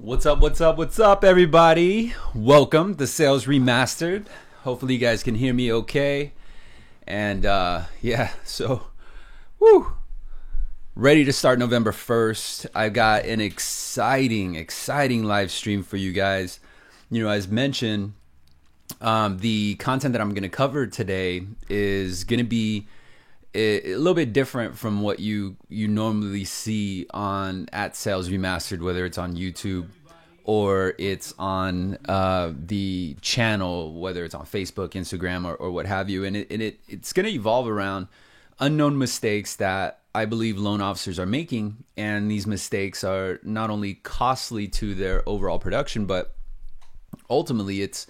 What's up, what's up, what's up, everybody? Welcome to Sales Remastered. Hopefully you guys can hear me okay. And woo, ready to start November 1st. I've got an exciting live stream for you guys. You know, as mentioned, the content that I'm going to cover today is going to be a little bit different from what you normally see on at Sales Remastered, whether it's on YouTube or it's on the channel, whether it's on Facebook, Instagram, or what have you. And it's going to evolve around unknown mistakes that I believe loan officers are making. And these mistakes are not only costly to their overall production, but ultimately it's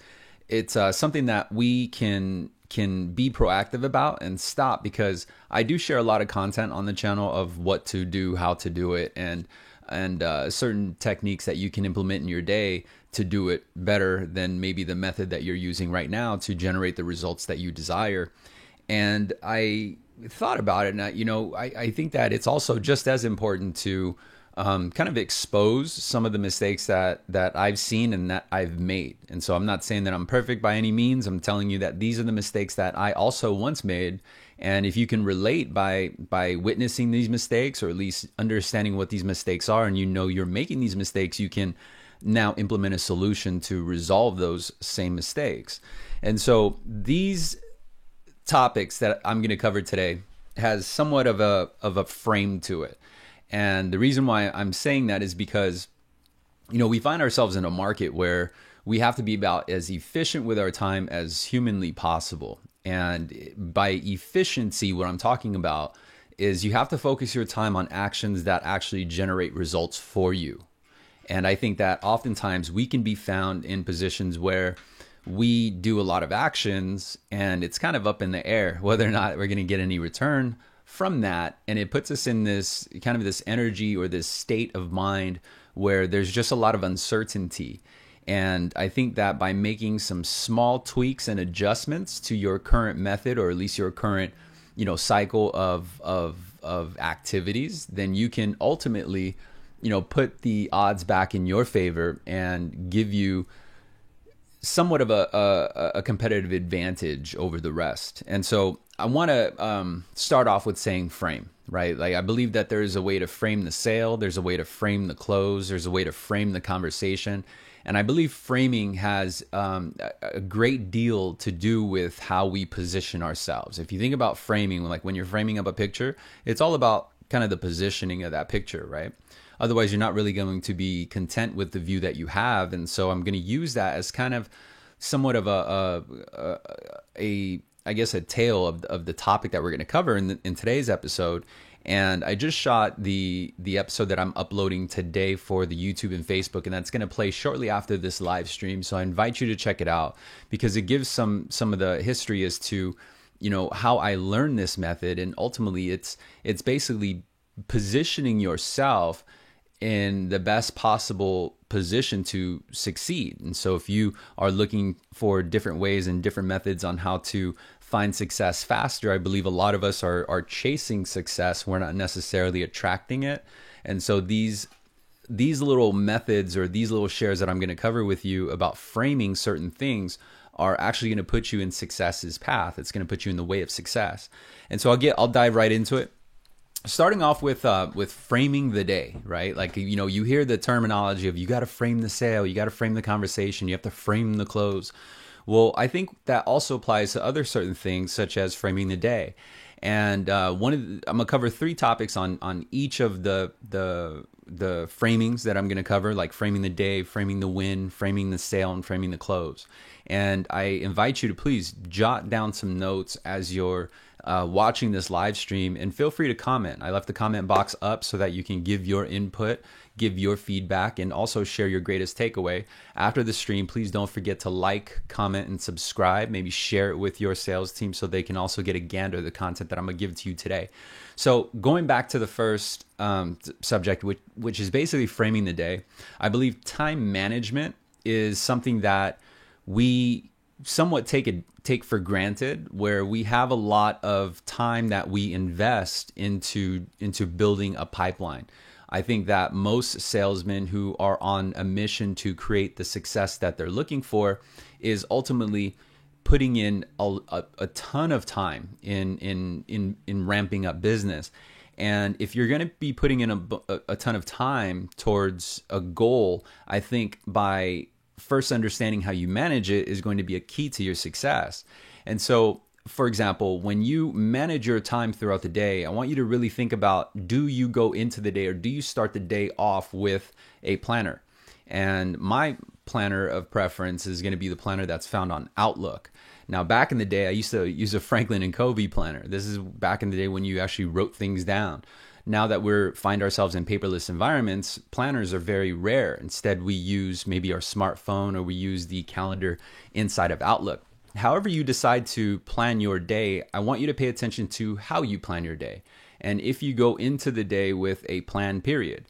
something that we can be proactive about and stop, because I do share a lot of content on the channel of what to do, how to do it, and certain techniques that you can implement in your day to do it better than maybe the method that you're using right now to generate the results that you desire. And I thought about it, and I think that it's also just as important to kind of expose some of the mistakes that I've seen and that I've made. And so I'm not saying that I'm perfect by any means. I'm telling you that these are the mistakes that I also once made. And if you can relate by witnessing these mistakes, or at least understanding what these mistakes are, and you're making these mistakes, you can now implement a solution to resolve those same mistakes. And so these topics that I'm going to cover today has somewhat of a frame to it. And the reason why I'm saying that is because, we find ourselves in a market where we have to be about as efficient with our time as humanly possible. And by efficiency, what I'm talking about is you have to focus your time on actions that actually generate results for you. And I think that oftentimes we can be found in positions where we do a lot of actions and it's kind of up in the air whether or not we're going to get any return from that. And it puts us in this kind of this energy or this state of mind where there's just a lot of uncertainty. And I think that by making some small tweaks and adjustments to your current method, or at least your current, cycle of activities, then you can ultimately, put the odds back in your favor and give you somewhat of a competitive advantage over the rest. And so I want to start off with saying frame, right? Like, I believe that there's a way to frame the sale. There's a way to frame the close. There's a way to frame the conversation. And I believe framing has a great deal to do with how we position ourselves. If you think about framing, like when you're framing up a picture, it's all about kind of the positioning of that picture, right? Otherwise, you're not really going to be content with the view that you have. And so I'm going to use that as kind of somewhat of a tale of the topic that we're going to cover in today's episode. And I just shot the episode that I'm uploading today for the YouTube and Facebook, and that's going to play shortly after this live stream. So I invite you to check it out, because it gives some of the history as to, how I learned this method. And ultimately it's basically positioning yourself in the best possible position to succeed. And so if you are looking for different ways and different methods on how to find success faster, I believe a lot of us are chasing success. We're not necessarily attracting it. And so these little methods, or these little shares that I'm going to cover with you about framing certain things, are actually going to put you in success's path. It's going to put you in the way of success. And so I'll dive right into it. Starting off with framing the day, right? Like, you hear the terminology of you got to frame the sale, you got to frame the conversation, you have to frame the close. Well, I think that also applies to other certain things, such as framing the day. And I'm gonna cover 3 topics on each of the framings that I'm gonna cover, like framing the day, framing the win, framing the sale, and framing the close. And I invite you to please jot down some notes as you're watching this live stream, and feel free to comment. I left the comment box up so that you can give your input, give your feedback, and also share your greatest takeaway. After the stream, please don't forget to like, comment, and subscribe. Maybe share it with your sales team so they can also get a gander of the content that I'm going to give to you today. So going back to the first subject, which is basically framing the day, I believe time management is something that we somewhat take for granted, where we have a lot of time that we invest into building a pipeline. I think that most salesmen who are on a mission to create the success that they're looking for is ultimately putting in a ton of time in ramping up business. And if you're going to be putting in a ton of time towards a goal, I think by first understanding how you manage it is going to be a key to your success. And so, for example, when you manage your time throughout the day, I want you to really think about, do you go into the day or do you start the day off with a planner? And my planner of preference is going to be the planner that's found on Outlook. Now, back in the day, I used to use a Franklin and Covey planner. This is back in the day when you actually wrote things down. Now that we find ourselves in paperless environments, planners are very rare. Instead, we use maybe our smartphone or we use the calendar inside of Outlook. However you decide to plan your day, I want you to pay attention to how you plan your day. And if you go into the day with a plan period.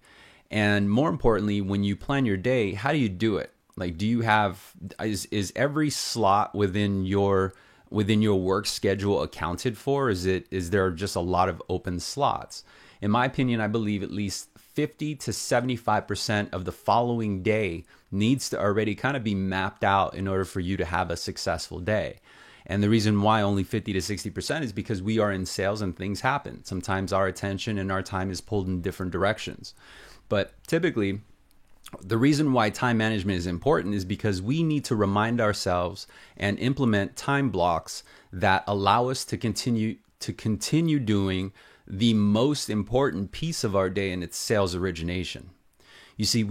And more importantly, when you plan your day, how do you do it? Like, do you have, is every slot within your work schedule accounted for? Is there just a lot of open slots? In my opinion, I believe at least 50 to 75% of the following day needs to already kind of be mapped out in order for you to have a successful day. And the reason why only 50 to 60% is because we are in sales and things happen. Sometimes our attention and our time is pulled in different directions. But typically, the reason why time management is important is because we need to remind ourselves and implement time blocks that allow us to continue doing the most important piece of our day, and it's sales origination. You see,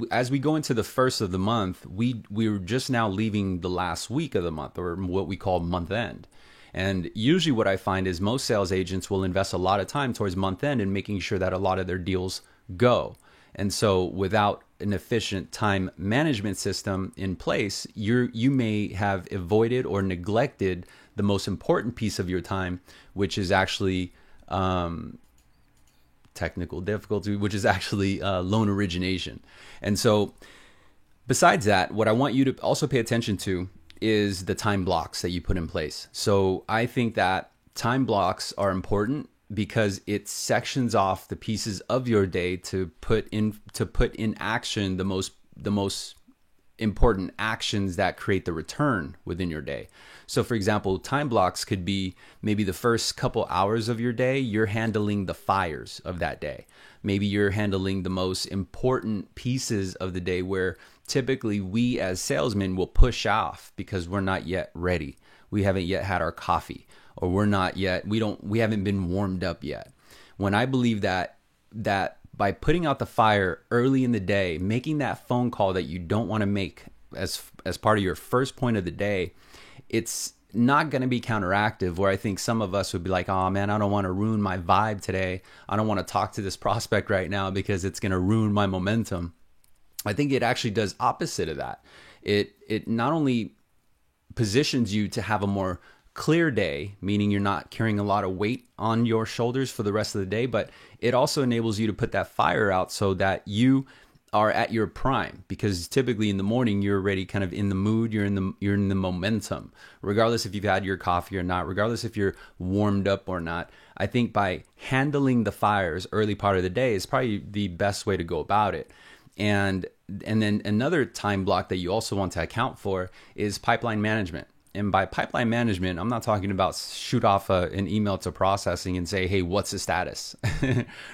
as we go into the first of the month, we're just now leaving the last week of the month, or what we call month end. And usually what I find is most sales agents will invest a lot of time towards month end and making sure that a lot of their deals go. And so without an efficient time management system in place, you may have avoided or neglected the most important piece of your time, which is actually technical difficulty, which is actually loan origination. And so besides that, what I want you to also pay attention to is the time blocks that you put in place. So I think that time blocks are important because it sections off the pieces of your day to put in action the most important actions that create the return within your day. So for example, time blocks could be maybe the first couple hours of your day, you're handling the fires of that day. Maybe you're handling the most important pieces of the day where typically we as salesmen will push off because we're not yet ready. We haven't yet had our coffee, or we haven't been warmed up yet. When I believe that by putting out the fire early in the day, making that phone call that you don't want to make as part of your first point of the day, it's not going to be counteractive, where I think some of us would be like, oh man, I don't want to ruin my vibe today. I don't want to talk to this prospect right now because it's going to ruin my momentum. I think it actually does opposite of that. It not only positions you to have a more clear day, meaning you're not carrying a lot of weight on your shoulders for the rest of the day, but it also enables you to put that fire out so that you are at your prime, because typically in the morning you're already kind of in the mood, you're in the momentum, regardless if you've had your coffee or not, regardless if you're warmed up or not. I think by handling the fires early part of the day is probably the best way to go about it. And then another time block that you also want to account for is pipeline management. And by pipeline management, I'm not talking about shoot off an email to processing and say, hey, what's the status?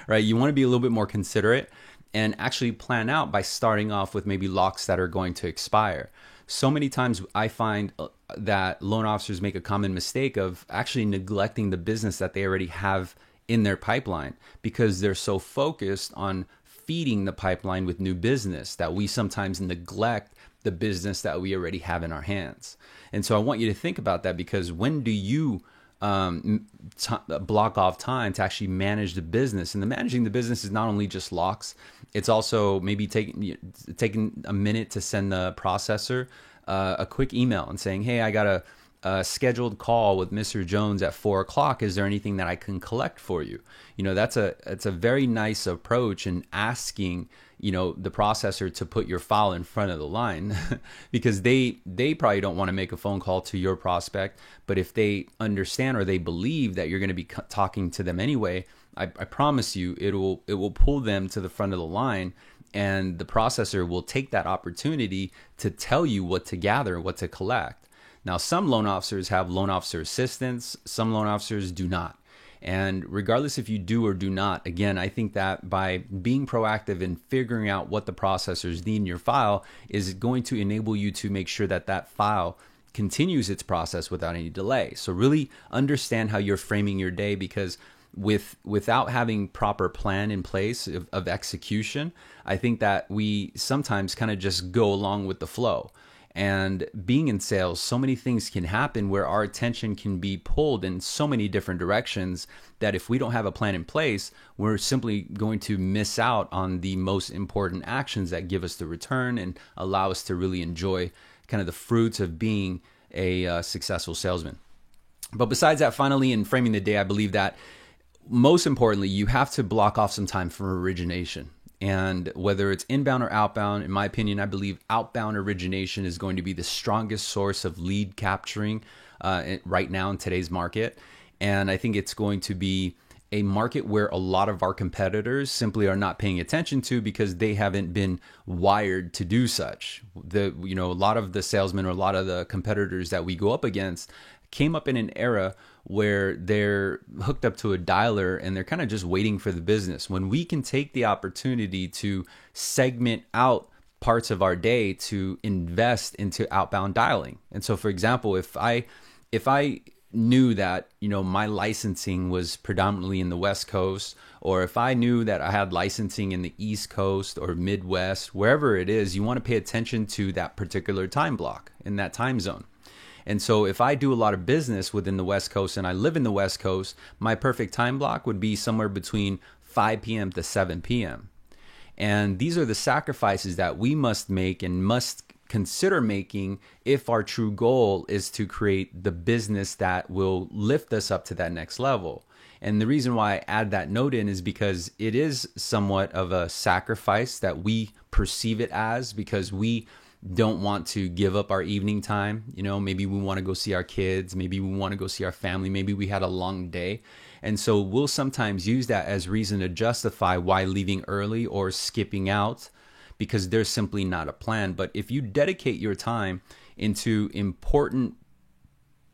Right? You want to be a little bit more considerate and actually plan out by starting off with maybe locks that are going to expire. So many times I find that loan officers make a common mistake of actually neglecting the business that they already have in their pipeline because they're so focused on feeding the pipeline with new business that we sometimes neglect the business that we already have in our hands. And so I want you to think about that, because when do you block off time to actually manage the business? And the managing the business is not only just locks, it's also maybe taking a minute to send the processor a quick email and saying, hey, I got a scheduled call with Mr. Jones at 4 o'clock. Is there anything that I can collect for you? That's a very nice approach in asking, the processor to put your file in front of the line because they probably don't want to make a phone call to your prospect. But if they understand or they believe that you're going to be talking to them anyway, I promise you it will pull them to the front of the line, and the processor will take that opportunity to tell you what to gather, what to collect. Now, some loan officers have loan officer assistants, some loan officers do not. And regardless if you do or do not, again, I think that by being proactive and figuring out what the processors need in your file is going to enable you to make sure that that file continues its process without any delay. So really understand how you're framing your day, because without having proper plan in place of execution, I think that we sometimes kind of just go along with the flow. And being in sales, so many things can happen where our attention can be pulled in so many different directions that if we don't have a plan in place, we're simply going to miss out on the most important actions that give us the return and allow us to really enjoy kind of the fruits of being a successful salesman. But besides that, finally, in framing the day, I believe that most importantly, you have to block off some time for origination. And whether it's inbound or outbound, in my opinion, I believe outbound origination is going to be the strongest source of lead capturing right now in today's market. And I think it's going to be a market where a lot of our competitors simply are not paying attention to because they haven't been wired to do such. A lot of the salesmen or a lot of the competitors that we go up against came up in an era where they're hooked up to a dialer and they're kind of just waiting for the business. When we can take the opportunity to segment out parts of our day to invest into outbound dialing. And so, for example, if I knew that, my licensing was predominantly in the West Coast, or if I knew that I had licensing in the East Coast or Midwest, wherever it is, you want to pay attention to that particular time block in that time zone. And so if I do a lot of business within the West Coast and I live in the West Coast, my perfect time block would be somewhere between 5 p.m. to 7 p.m. And these are the sacrifices that we must make and must consider making if our true goal is to create the business that will lift us up to that next level. And the reason why I add that note in is because it is somewhat of a sacrifice that we perceive it as, because we don't want to give up our evening time. Maybe we want to go see our kids. Maybe we want to go see our family. Maybe we had a long day. And so we'll sometimes use that as reason to justify why leaving early or skipping out, because there's simply not a plan. But if you dedicate your time into important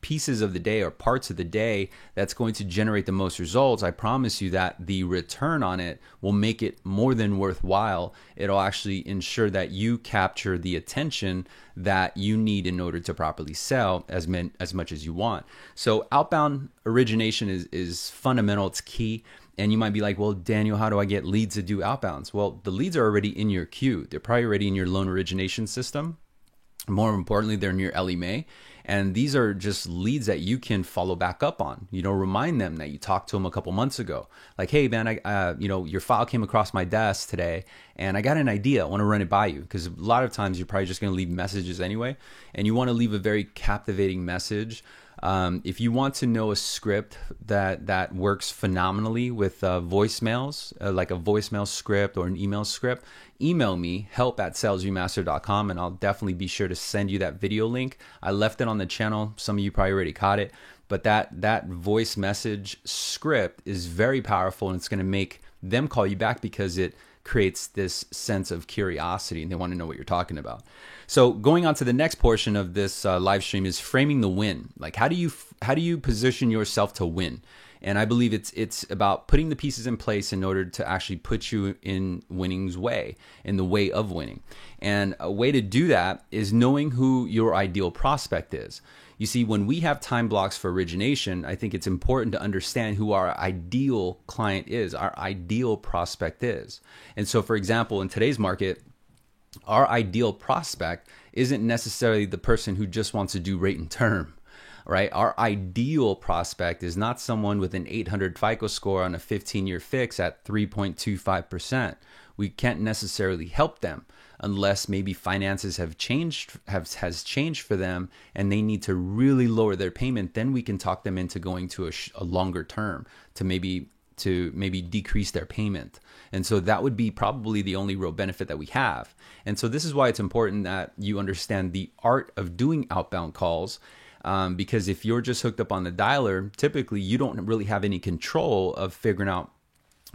pieces of the day or parts of the day that's going to generate the most results, I promise you that the return on it will make it more than worthwhile. It'll actually ensure that you capture the attention that you need in order to properly sell as much as you want. So outbound origination is fundamental. It's key. And you might be like, well, Daniel, how do I get leads to do outbounds? Well, the leads are already in your queue. They're probably already in your loan origination system. More importantly, they're in your LMA. And these are just leads that you can follow back up on. Remind them that you talked to them a couple months ago. Like, hey, man, your file came across my desk today, and I got an idea. I want to run it by you, because a lot of times you're probably just going to leave messages anyway, and you want to leave a very captivating message. If you want to know a script that works phenomenally with voicemails, like a voicemail script or an email script, email me, help@salesremaster.com, and I'll definitely be sure to send you that video link. I left it on the channel. Some of you probably already caught it, but that voice message script is very powerful, and it's going to make them call you back because it creates this sense of curiosity and they want to know what you're talking about. So going on to the next portion of this live stream is framing the win. Like, how do you position yourself to win? And I believe it's about putting the pieces in place in order to actually put you in winning's way, in the way of winning. And a way to do that is knowing who your ideal prospect is. You see, when we have time blocks for origination, I think it's important to understand who our ideal client is, our ideal prospect is. And so, for example, in today's market, our ideal prospect isn't necessarily the person who just wants to do rate and term, right? Our ideal prospect is not someone with an 800 FICO score on a 15-year fix at 3.25%. We can't necessarily help them unless maybe finances have changed, has changed for them, and they need to really lower their payment. Then we can talk them into going to a longer term to maybe decrease their payment. And so that would be probably the only real benefit that we have. And so this is why it's important that you understand the art of doing outbound calls. Because if you're just hooked up on the dialer, typically you don't really have any control of figuring out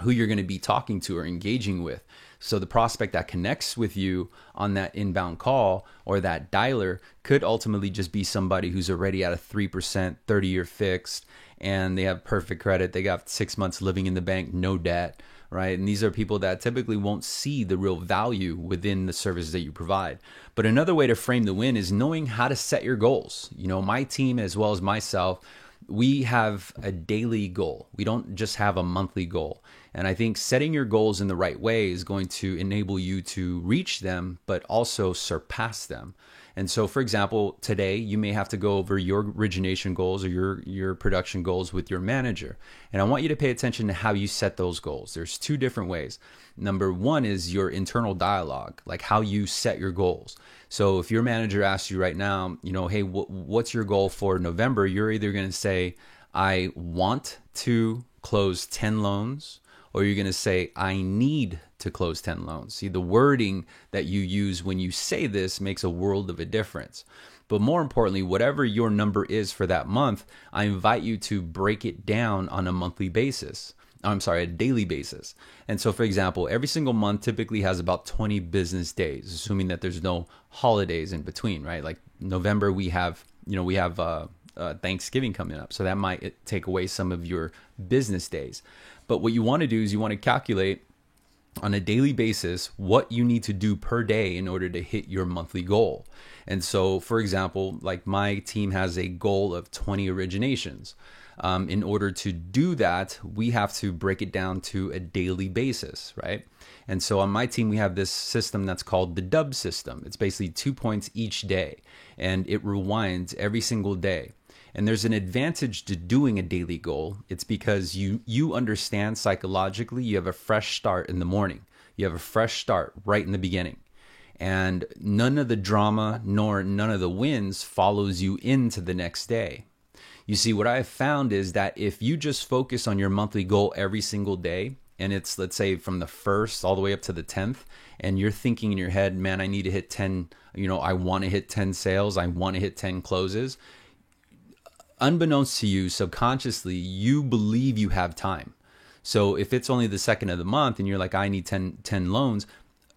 who you're going to be talking to or engaging with. So the prospect that connects with you on that inbound call or that dialer could ultimately just be somebody who's already at a 3%, 30-year fixed, and they have perfect credit. They got 6 months living in the bank, no debt, right? And these are people that typically won't see the real value within the services that you provide. But another way to frame the win is knowing how to set your goals. You know, my team as well as myself, we have a daily goal. We don't just have a monthly goal. And I think setting your goals in the right way is going to enable you to reach them, but also surpass them. And so, for example, today you may have to go over your origination goals or your production goals with your manager. And I want you to pay attention to how you set those goals. There's two different ways. Number one is your internal dialogue, like how you set your goals. So if your manager asks you right now, you know, hey, what's your goal for November? You're either going to say, I want to close 10 loans, or you're going to say, I need to close 10 loans. See, the wording that you use when you say this makes a world of a difference. But more importantly, whatever your number is for that month, I invite you to break it down on a monthly basis. A daily basis. And so, for example, every single month typically has about 20 business days, assuming that there's no holidays in between, right? Like November, we have Thanksgiving coming up. So that might take away some of your business days. But what you want to do is you want to calculate on a daily basis what you need to do per day in order to hit your monthly goal. And so, for example, like my team has a goal of 20 originations. In order to do that, we have to break it down to a daily basis, right? And so on my team, we have this system that's called the DUB system. It's basically 2 points each day, and it rewinds every single day. And there's an advantage to doing a daily goal. It's because you understand psychologically you have a fresh start in the morning. You have a fresh start right in the beginning. And none of the drama nor none of the wins follows you into the next day. You see, what I've found is that if you just focus on your monthly goal every single day, and it's, let's say, from the 1st all the way up to the 10th, and you're thinking in your head, man, I need to hit 10, I want to hit 10 sales, I want to hit 10 closes. Unbeknownst to you, subconsciously, you believe you have time. So if it's only the 2nd of the month and you're like, I need 10 loans,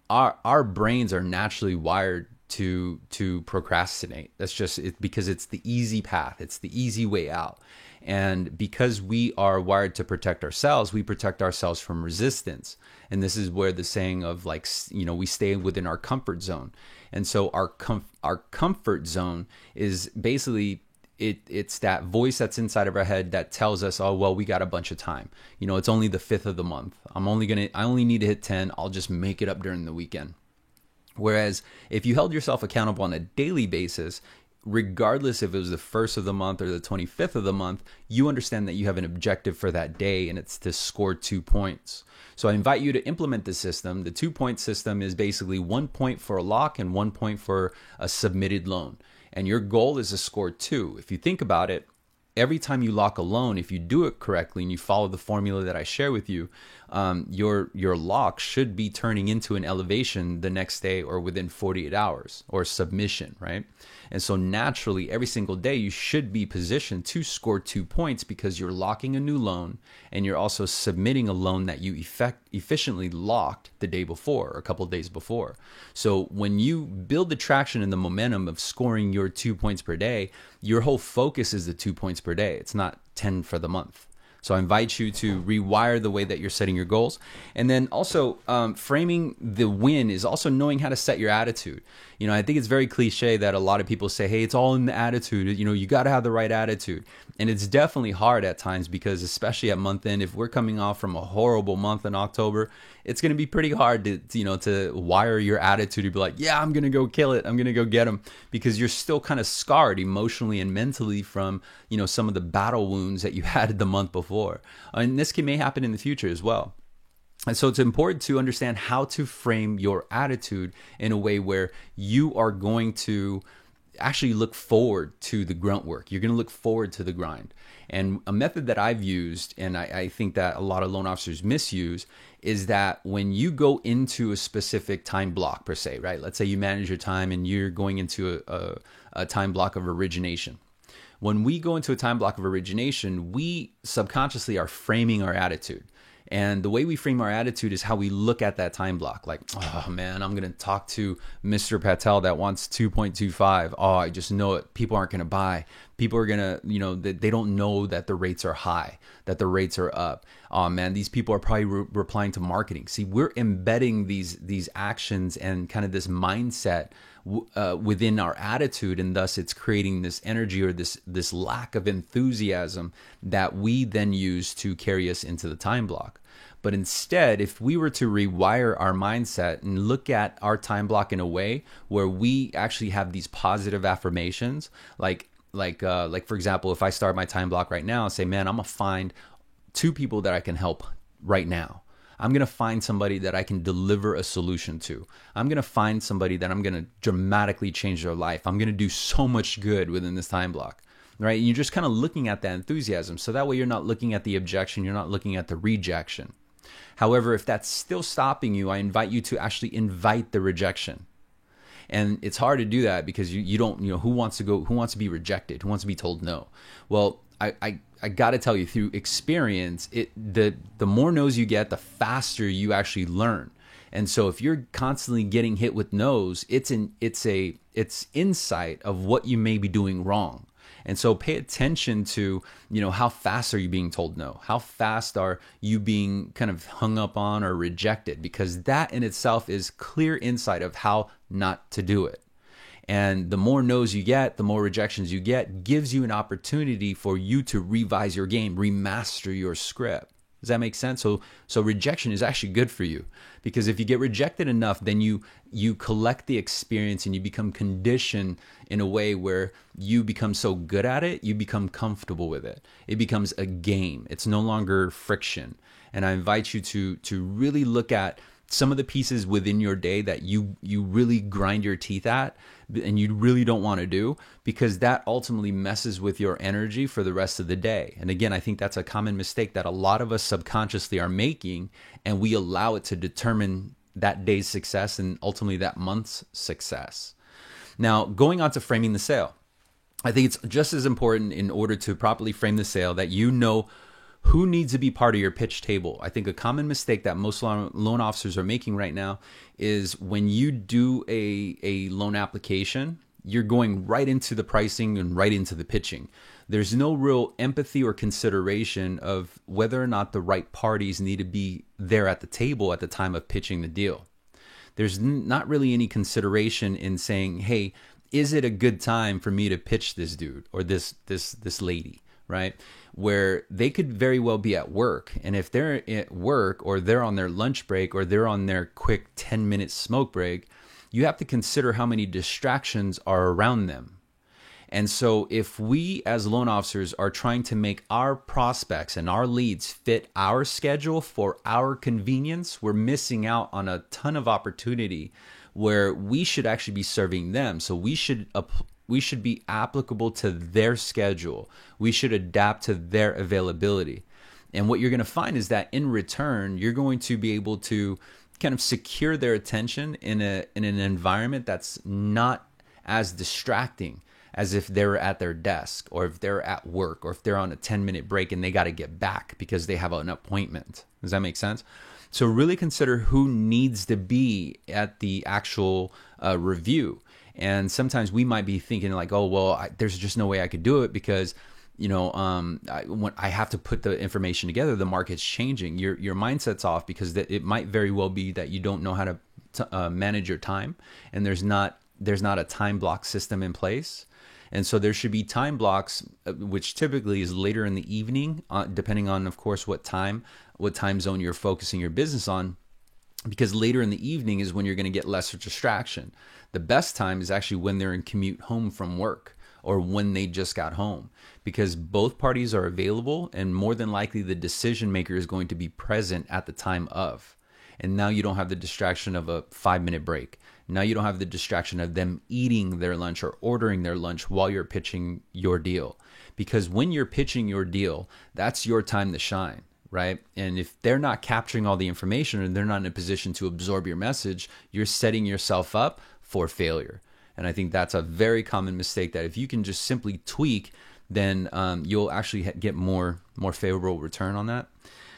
our brains are naturally wired to procrastinate. That's just it, because it's the easy path. It's the easy way out. And because we are wired to protect ourselves, we protect ourselves from resistance. And this is where the saying of we stay within our comfort zone. And so our comfort zone is basically it's that voice that's inside of our head that tells us, oh, well, we got a bunch of time. It's only the 5th of the month. I only need to hit 10. I'll just make it up during the weekend. Whereas if you held yourself accountable on a daily basis, regardless if it was the 1st of the month or the 25th of the month, you understand that you have an objective for that day, and it's to score 2 points. So I invite you to implement the system. The 2-point system is basically 1 point for a lock and 1 point for a submitted loan. And your goal is to score 2. If you think about it, every time you lock a loan, if you do it correctly and you follow the formula that I share with you, your lock should be turning into an elevation the next day or within 48 hours, or submission, right? And so naturally, every single day, you should be positioned to score 2 points because you're locking a new loan and you're also submitting a loan that you efficiently locked the day before or a couple of days before. So when you build the traction and the momentum of scoring your 2 points per day, your whole focus is the 2 points per day. It's not 10 for the month. So I invite you to rewire the way that you're setting your goals. And then also framing the win is also knowing how to set your attitude. I think it's very cliche that a lot of people say, hey, it's all in the attitude. You got to have the right attitude. And it's definitely hard at times because especially at month end, if we're coming off from a horrible month in October, it's going to be pretty hard to wire your attitude to be like, yeah, I'm going to go kill it. I'm going to go get them, because you're still kind of scarred emotionally and mentally from, some of the battle wounds that you had the month before. And this may happen in the future as well. And so it's important to understand how to frame your attitude in a way where you are going to actually look forward to the grunt work. You're going to look forward to the grind. And a method that I've used, and I think that a lot of loan officers misuse, is that when you go into a specific time block per se, right? Let's say you manage your time and you're going into a time block of origination. When we go into a time block of origination, we subconsciously are framing our attitude. And the way we frame our attitude is how we look at that time block. Like, oh man, I'm going to talk to Mr. Patel that wants 2.25. Oh, I just know it. People aren't going to buy. People are going to, they don't know that the rates are high, that the rates are up. Oh man, these people are probably replying to marketing. See, we're embedding these actions and kind of this mindset within our attitude, and thus it's creating this energy or this lack of enthusiasm that we then use to carry us into the time block. But instead, if we were to rewire our mindset and look at our time block in a way where we actually have these positive affirmations, like for example, if I start my time block right now and say, man, I'm gonna find 2 people that I can help right now. I'm going to find somebody that I can deliver a solution to. I'm going to find somebody that I'm going to dramatically change their life. I'm going to do so much good within this time block, right? And you're just kind of looking at that enthusiasm. So that way you're not looking at the objection. You're not looking at the rejection. However, if that's still stopping you, I invite you to actually invite the rejection. And it's hard to do that because you don't, who wants to be rejected? Who wants to be told no? Well, I got to tell you, through experience, the more no's you get, the faster you actually learn. And so if you're constantly getting hit with no's, it's insight of what you may be doing wrong. And so pay attention to, how fast are you being told no? How fast are you being kind of hung up on or rejected? Because that in itself is clear insight of how not to do it. And the more no's you get, the more rejections you get, gives you an opportunity for you to revise your game, remaster your script. Does that make sense? So rejection is actually good for you, because if you get rejected enough, then you collect the experience and you become conditioned in a way where you become so good at it, you become comfortable with it. It becomes a game. It's no longer friction. And I invite you to really look at some of the pieces within your day that you really grind your teeth at and you really don't want to do, because that ultimately messes with your energy for the rest of the day. And again, I think that's a common mistake that a lot of us subconsciously are making, and we allow it to determine that day's success and ultimately that month's success. Now, going on to framing the sale, I think it's just as important in order to properly frame the sale that you know who needs to be part of your pitch table. I think a common mistake that most loan officers are making right now is when you do a loan application, you're going right into the pricing and right into the pitching. There's no real empathy or consideration of whether or not the right parties need to be there at the table at the time of pitching the deal. There's not really any consideration in saying, hey, is it a good time for me to pitch this dude or this lady, right? Where they could very well be at work. And if they're at work or they're on their lunch break or they're on their quick 10-minute smoke break, you have to consider how many distractions are around them. And so if we as loan officers are trying to make our prospects and our leads fit our schedule for our convenience, we're missing out on a ton of opportunity where we should actually be serving them. So we should be applicable to their schedule. We should adapt to their availability. And what you're going to find is that in return, you're going to be able to kind of secure their attention in an environment that's not as distracting as if they're at their desk or if they're at work or if they're on a 10-minute break and they got to get back because they have an appointment. Does that make sense? So really consider who needs to be at the actual review. And sometimes we might be thinking like, oh, well, there's just no way I could do it because, I have to put the information together. The market's changing. Your mindset's off because it might very well be that you don't know how to manage your time, and there's not a time block system in place. And so there should be time blocks, which typically is later in the evening, depending on, of course, what time zone you're focusing your business on. Because later in the evening is when you're going to get lesser distraction. The best time is actually when they're in commute home from work or when they just got home, because both parties are available, and more than likely the decision maker is going to be present at the time of. And now you don't have the distraction of a 5-minute break. Now you don't have the distraction of them eating their lunch or ordering their lunch while you're pitching your deal. Because when you're pitching your deal, that's your time to shine, right? And if they're not capturing all the information, or they're not in a position to absorb your message, you're setting yourself up for failure. And I think that's a very common mistake, that if you can just simply tweak, then you'll actually get more favorable return on that.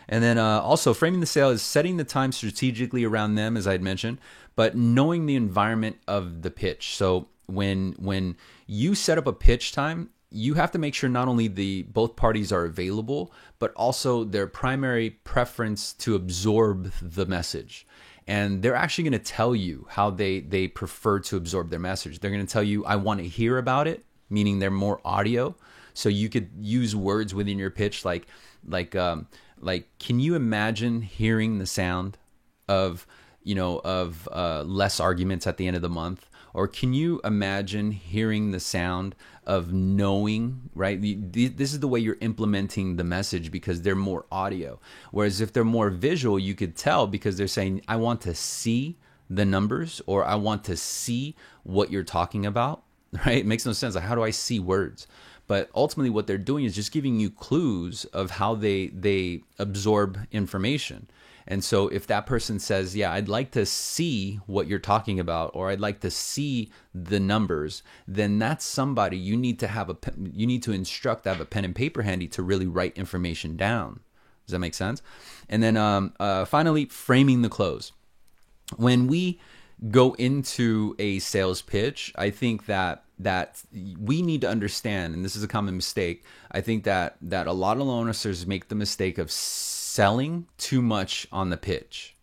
And then also, framing the sale is setting the time strategically around them, as I'd mentioned, but knowing the environment of the pitch. So when you set up a pitch time, you have to make sure not only both parties are available, but also their primary preference to absorb the message. And they're actually going to tell you how they prefer to absorb their message. They're going to tell you, I want to hear about it, meaning they're more audio. So you could use words within your pitch like, can you imagine hearing the sound of less arguments at the end of the month? Or can you imagine hearing the sound of knowing, right? This is the way you're implementing the message, because they're more audio. Whereas if they're more visual, you could tell, because they're saying, I want to see the numbers, or I want to see what you're talking about, right? It makes no sense. Like, how do I see words? But ultimately what they're doing is just giving you clues of how they absorb information. And so if that person says, yeah, I'd like to see what you're talking about, or I'd like to see the numbers, then that's somebody you need to instruct to have a pen and paper handy to really write information down. Does that make sense? And then finally, framing the close. When we go into a sales pitch, I think that we need to understand, and this is a common mistake, I think that a lot of loan officers make the mistake of selling too much on the pitch.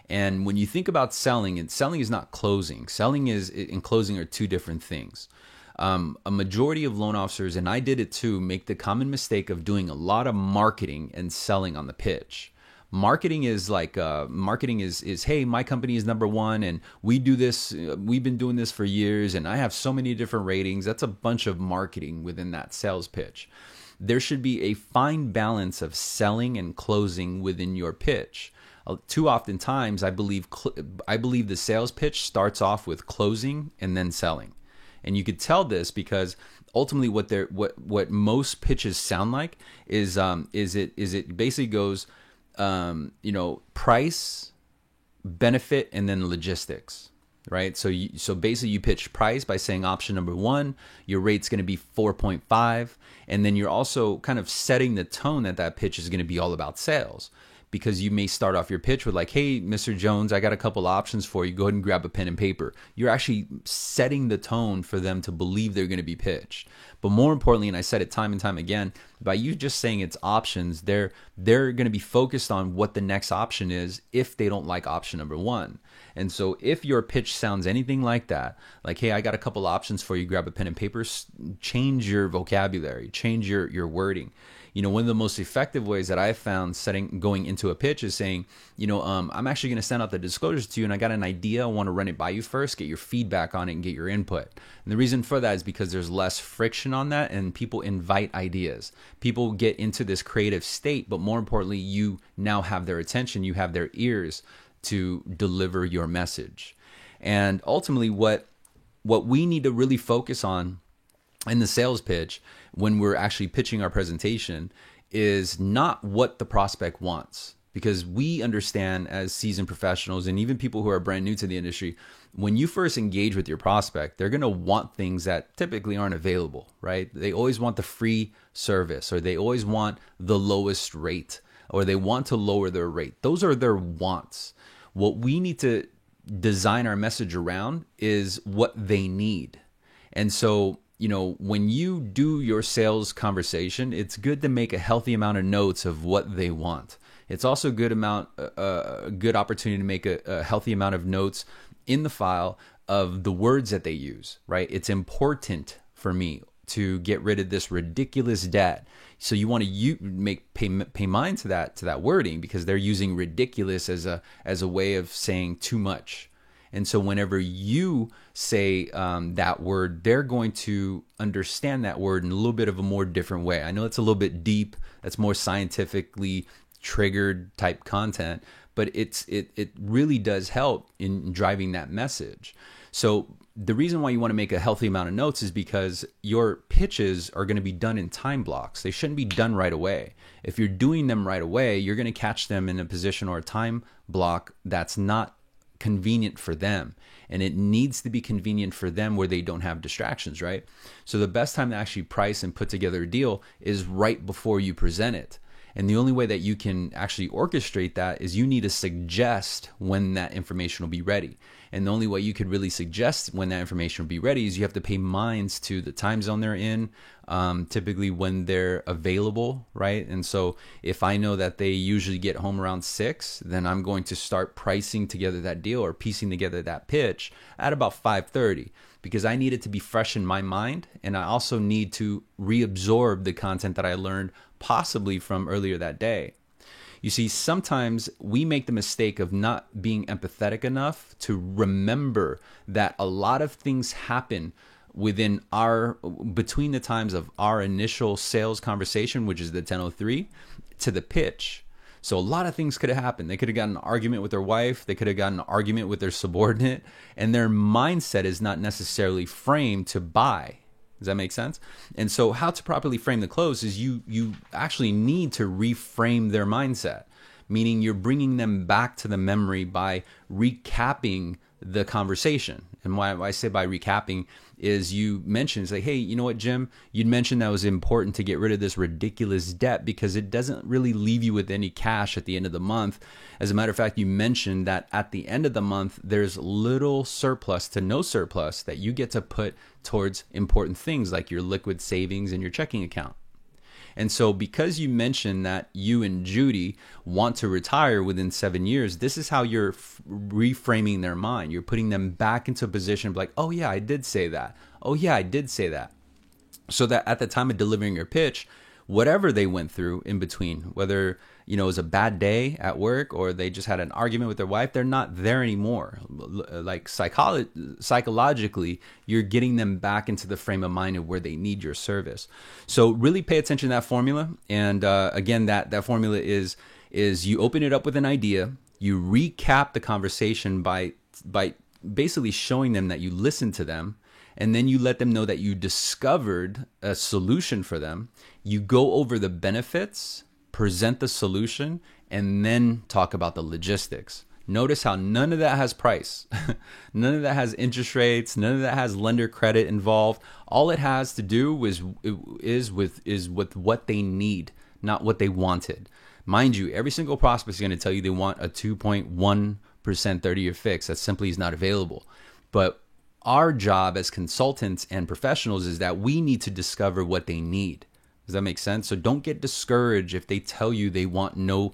And when you think about selling is not closing. Selling and closing are two different things. A majority of loan officers, and I did it too, make the common mistake of doing a lot of marketing and selling on the pitch. Marketing is like, hey, my company is number one, and we do this, we've been doing this for years, and I have so many different ratings. That's a bunch of marketing within that sales pitch. There should be a fine balance of selling and closing within your pitch. Too often times, I believe the sales pitch starts off with closing and then selling. And you could tell this because ultimately what most pitches sound like is it basically goes, price, benefit, and then logistics, right? So basically you pitch price by saying option number 1, your rate's going to be 4.5. And then you're also kind of setting the tone that pitch is going to be all about sales, because you may start off your pitch with like, hey, Mr. Jones, I got a couple options for you. Go ahead and grab a pen and paper. You're actually setting the tone for them to believe they're going to be pitched. But more importantly, and I said it time and time again, by you just saying it's options, they're going to be focused on what the next option is if they don't like option number 1. And so if your pitch sounds anything like that, like, hey, I got a couple options for you, grab a pen and paper, change your vocabulary, change your wording. One of the most effective ways that I've found going into a pitch is saying, I'm actually going to send out the disclosures to you, and I got an idea. I want to run it by you first, get your feedback on it, and get your input. And the reason for that is because there's less friction on that, and people invite ideas. People get into this creative state, but more importantly, you now have their attention, you have their ears to deliver your message. And ultimately, what we need to really focus on in the sales pitch, when we're actually pitching our presentation, is not what the prospect wants. Because we understand as seasoned professionals, and even people who are brand new to the industry, when you first engage with your prospect, they're going to want things that typically aren't available, right? They always want the free service, or they always want the lowest rate, or they want to lower their rate. Those are their wants. What we need to design our message around is what they need. And so, when you do your sales conversation, it's good to make a healthy amount of notes of what they want. It's also a good opportunity to make a healthy amount of notes in the file of the words that they use, right? It's important for me to get rid of this ridiculous debt. So you want to pay mind to that wording, because they're using ridiculous as a way of saying too much. And so whenever you say that word, they're going to understand that word in a little bit of a more different way. I know it's a little bit deep. That's more scientifically triggered type content, but it really does help in driving that message. So the reason why you want to make a healthy amount of notes is because your pitches are going to be done in time blocks. They shouldn't be done right away. If you're doing them right away, you're going to catch them in a position or a time block that's not convenient for them. And it needs to be convenient for them where they don't have distractions, right? So the best time to actually price and put together a deal is right before you present it. And the only way that you can actually orchestrate that is you need to suggest when that information will be ready. And the only way you could really suggest when that information will be ready is you have to pay minds to the time zone they're in, typically when they're available, right? And so if I know that they usually get home around 6, then I'm going to start pricing together that deal or piecing together that pitch at about 5:30, because I need it to be fresh in my mind. And I also need to reabsorb the content that I learned possibly from earlier that day. You see, sometimes we make the mistake of not being empathetic enough to remember that a lot of things happen between the times of our initial sales conversation, which is the 10:03, to the pitch. So a lot of things could have happened. They could have gotten an argument with their wife. They could have gotten an argument with their subordinate, and their mindset is not necessarily framed to buy. Does that make sense? And so how to properly frame the close is you actually need to reframe their mindset, meaning you're bringing them back to the memory by recapping the conversation. And why I say by recapping is you mentioned, it's like, hey, you know what, Jim, you'd mentioned that it was important to get rid of this ridiculous debt because it doesn't really leave you with any cash at the end of the month. As a matter of fact, you mentioned that at the end of the month, there's little surplus to no surplus that you get to put towards important things like your liquid savings and your checking account. And so because you mentioned that you and Judy want to retire within 7 years, this is how you're reframing their mind. You're putting them back into a position of like, oh yeah, I did say that. Oh yeah, I did say that. So that at the time of delivering your pitch, whatever they went through in between, whether it was a bad day at work or they just had an argument with their wife, they're not there anymore. Like psychologically, you're getting them back into the frame of mind of where they need your service. So really pay attention to that formula. And again, that formula is you open it up with an idea, you recap the conversation by basically showing them that you listened to them, and then you let them know that you discovered a solution for them. You go over the benefits, present the solution, and then talk about the logistics. Notice how none of that has price. None of that has interest rates. None of that has lender credit involved. All it has to do is with what they need, not what they wanted. Mind you, every single prospect is going to tell you they want a 2.1% 30-year fix. That simply is not available. But our job as consultants and professionals is that we need to discover what they need. Does that make sense? So don't get discouraged if they tell you they want no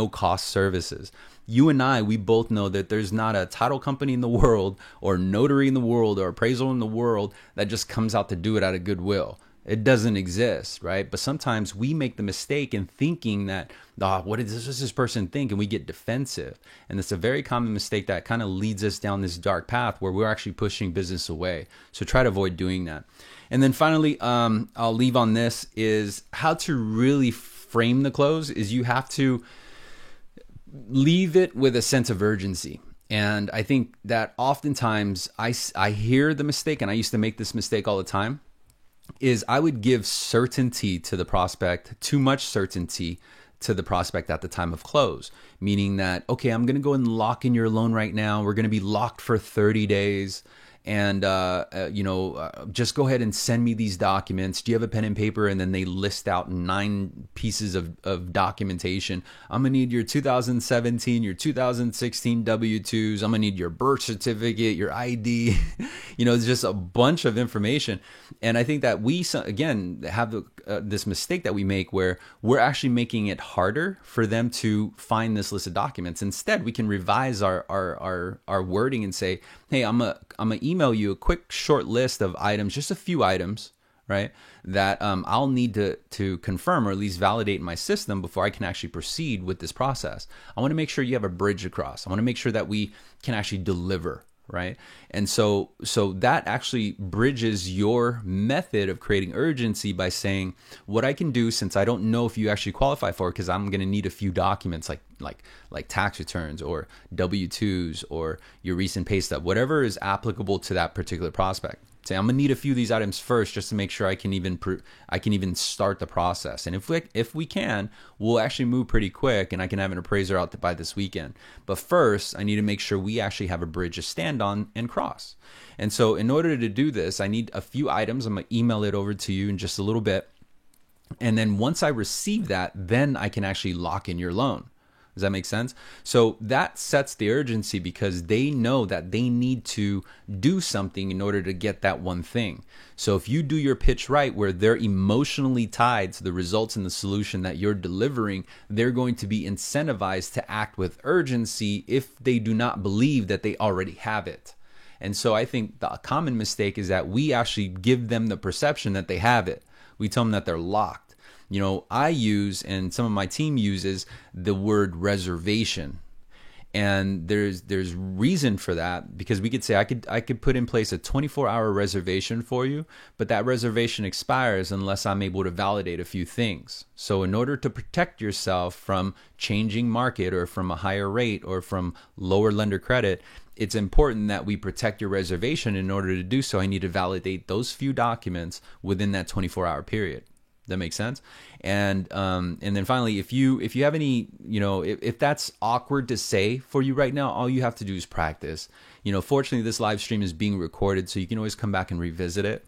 cost services. You and I, we both know that there's not a title company in the world or notary in the world or appraisal in the world that just comes out to do it out of goodwill. It doesn't exist, right? But sometimes we make the mistake in thinking that, what does this person think? And we get defensive. And it's a very common mistake that kind of leads us down this dark path where we're actually pushing business away. So try to avoid doing that. And then finally, I'll leave on this is how to really frame the close is you have to leave it with a sense of urgency. And I think that oftentimes I hear the mistake, and I used to make this mistake all the time, is I would give certainty to the prospect, too much certainty to the prospect at the time of close, meaning that, okay, I'm going to go and lock in your loan right now. We're going to be locked for 30 days. And, just go ahead and send me these documents. Do you have a pen and paper? And then they list out 9 pieces of documentation. I'm going to need your 2017, your 2016 W-2s. I'm going to need your birth certificate, your ID. It's just a bunch of information. And I think that we, again, have this mistake that we make where we're actually making it harder for them to find this list of documents. Instead, we can revise our wording and say, hey, I'm gonna email you a quick short list of items, just a few items, right? That I'll need to confirm or at least validate in my system before I can actually proceed with this process. I want to make sure you have a bridge across. I want to make sure that we can actually deliver, right? And so that actually bridges your method of creating urgency by saying what I can do, since I don't know if you actually qualify for it, because I'm going to need a few documents like tax returns or W-2s or your recent pay stub, whatever is applicable to that particular prospect. Say, I'm gonna need a few of these items first just to make sure I can even start the process. And if we can, we'll actually move pretty quick, and I can have an appraiser out by this weekend. But first, I need to make sure we actually have a bridge to stand on and cross. And so, in order to do this, I need a few items. I'm gonna email it over to you in just a little bit, and then once I receive that, then I can actually lock in your loan. Does that make sense? So that sets the urgency because they know that they need to do something in order to get that one thing. So if you do your pitch right, where they're emotionally tied to the results and the solution that you're delivering, they're going to be incentivized to act with urgency if they do not believe that they already have it. And so I think the common mistake is that we actually give them the perception that they have it. We tell them that they're locked. You know, I use, and some of my team uses, the word reservation. And there's reason for that, because we could say I could put in place a 24-hour reservation for you, but that reservation expires unless I'm able to validate a few things. So in order to protect yourself from changing market or from a higher rate or from lower lender credit, it's important that we protect your reservation. In order to do so, I need to validate those few documents within that 24-hour period. That makes sense. And then finally, if you have any, if that's awkward to say for you right now, all you have to do is practice. Fortunately, this live stream is being recorded, so you can always come back and revisit it.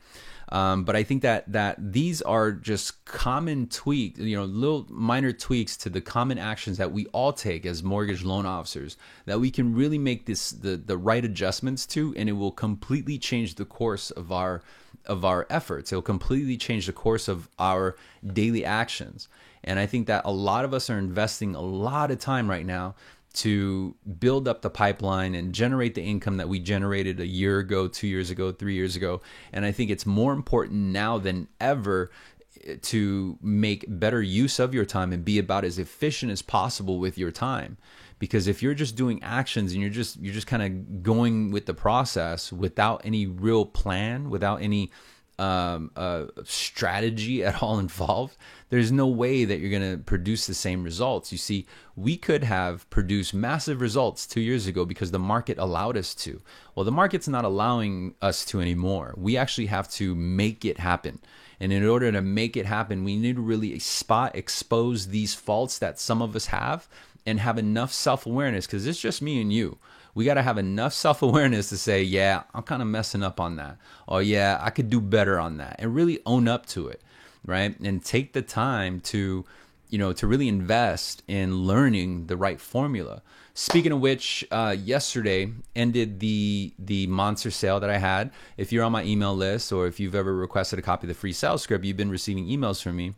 But I think that these are just common tweaks, little minor tweaks to the common actions that we all take as mortgage loan officers, that we can really make the right adjustments to, and it will completely change the course of our efforts. It'll completely change the course of our daily actions. And I think that a lot of us are investing a lot of time right now to build up the pipeline and generate the income that we generated a year ago, 2 years ago, 3 years ago. And I think it's more important now than ever to make better use of your time and be about as efficient as possible with your time. Because if you're just doing actions and you're just kind of going with the process without any real plan, without any strategy at all involved, there's no way that you're going to produce the same results. You see, we could have produced massive results 2 years ago because the market allowed us to. Well, the market's not allowing us to anymore. We actually have to make it happen. And in order to make it happen, we need to really expose these faults that some of us have, and have enough self-awareness, because it's just me and you. We got to have enough self-awareness to say, yeah, I'm kind of messing up on that. Or yeah, I could do better on that, and really own up to it, right? And take the time to really invest in learning the right formula. Speaking of which, yesterday ended the monster sale that I had. If you're on my email list, or if you've ever requested a copy of the free sales script, you've been receiving emails from me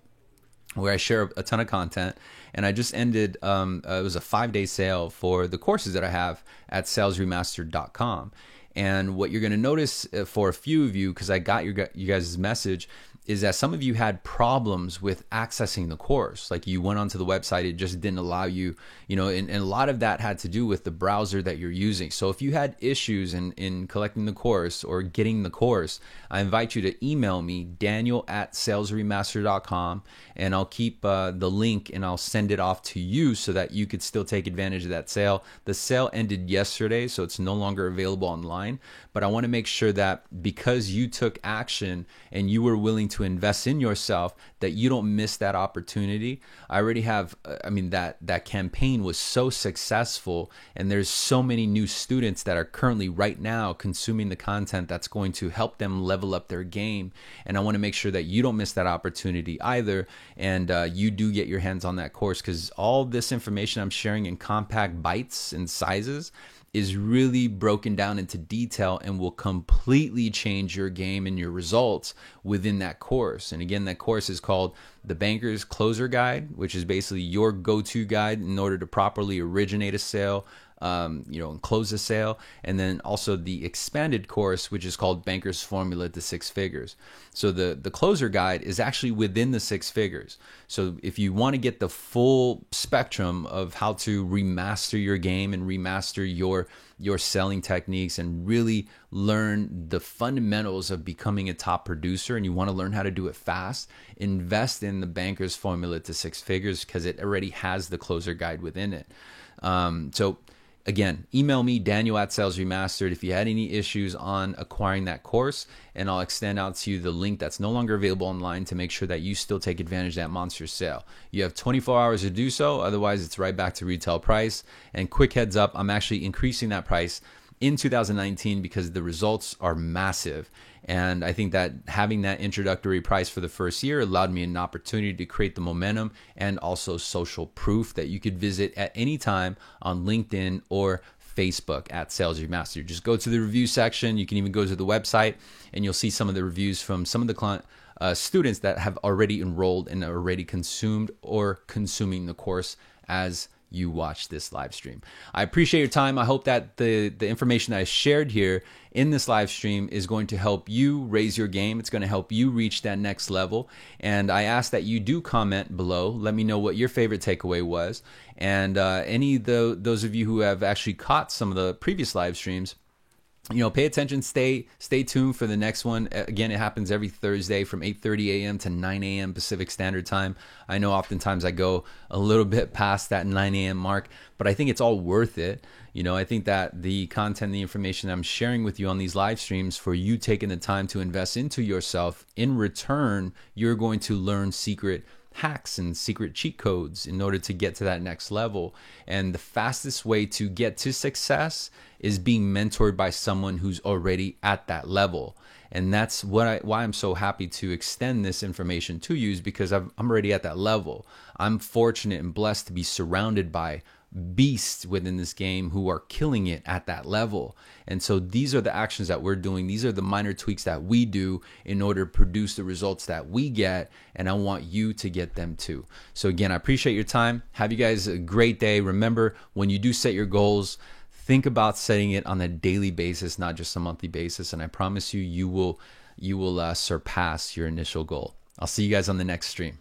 where I share a ton of content. And I just ended, it was a 5-day sale for the courses that I have at salesremastered.com. And what you're going to notice for a few of you, because I got you guys' message, is that some of you had problems with accessing the course. Like, you went onto the website, it just didn't allow you, and a lot of that had to do with the browser that you're using. So if you had issues in collecting the course or getting the course, I invite you to email me, daniel@salesremastered.com, and I'll keep the link and I'll send it off to you so that you could still take advantage of that sale. The sale ended yesterday, so it's no longer available online, but I want to make sure that because you took action and you were willing to invest in yourself, that you don't miss that opportunity. I already have, that campaign was so successful, and there's so many new students that are currently right now consuming the content that's going to help them level up their game. And I want to make sure that you don't miss that opportunity either, and you do get your hands on that course, because all this information I'm sharing in compact bites and sizes is really broken down into detail and will completely change your game and your results within that course. And again, that course is called the Banker's Closer Guide, which is basically your go-to guide in order to properly originate a sale, and close the sale. And then also the expanded course, which is called Banker's Formula to Six Figures. So the closer guide is actually within the six figures. So if you want to get the full spectrum of how to remaster your game and remaster your selling techniques and really learn the fundamentals of becoming a top producer, and you want to learn how to do it fast, invest in the Banker's Formula to Six Figures, because it already has the closer guide within it. So again, email me, Daniel at Sales Remastered, if you had any issues on acquiring that course, and I'll extend out to you the link that's no longer available online to make sure that you still take advantage of that monster sale. You have 24 hours to do so, otherwise it's right back to retail price. And quick heads up, I'm actually increasing that price in 2019 because the results are massive. And I think that having that introductory price for the first year allowed me an opportunity to create the momentum and also social proof that you could visit at any time on LinkedIn or Facebook at Sales Remastered. Just go to the review section. You can even go to the website and you'll see some of the reviews from some of the students that have already enrolled and already consumed or consuming the course as you watch this live stream. I appreciate your time. I hope that the information that I shared here in this live stream is going to help you raise your game. It's going to help you reach that next level. And I ask that you do comment below. Let me know what your favorite takeaway was. And those of you who have actually caught some of the previous live streams, pay attention, stay tuned for the next one. Again, it happens every Thursday from 8:30 a.m. to 9 a.m. Pacific Standard Time. I know oftentimes I go a little bit past that 9 a.m. mark, but I think it's all worth it. I think that the content, the information I'm sharing with you on these live streams, for you taking the time to invest into yourself, in return, you're going to learn secret hacks and secret cheat codes in order to get to that next level. And the fastest way to get to success is being mentored by someone who's already at that level. And that's why I'm so happy to extend this information to you, is because I'm already at that level. I'm fortunate and blessed to be surrounded by beasts within this game who are killing it at that level. And so these are the actions that we're doing. These are the minor tweaks that we do in order to produce the results that we get. And I want you to get them too. So again, I appreciate your time. Have you guys a great day. Remember, when you do set your goals, think about setting it on a daily basis, not just a monthly basis. And I promise you, you will surpass your initial goal. I'll see you guys on the next stream.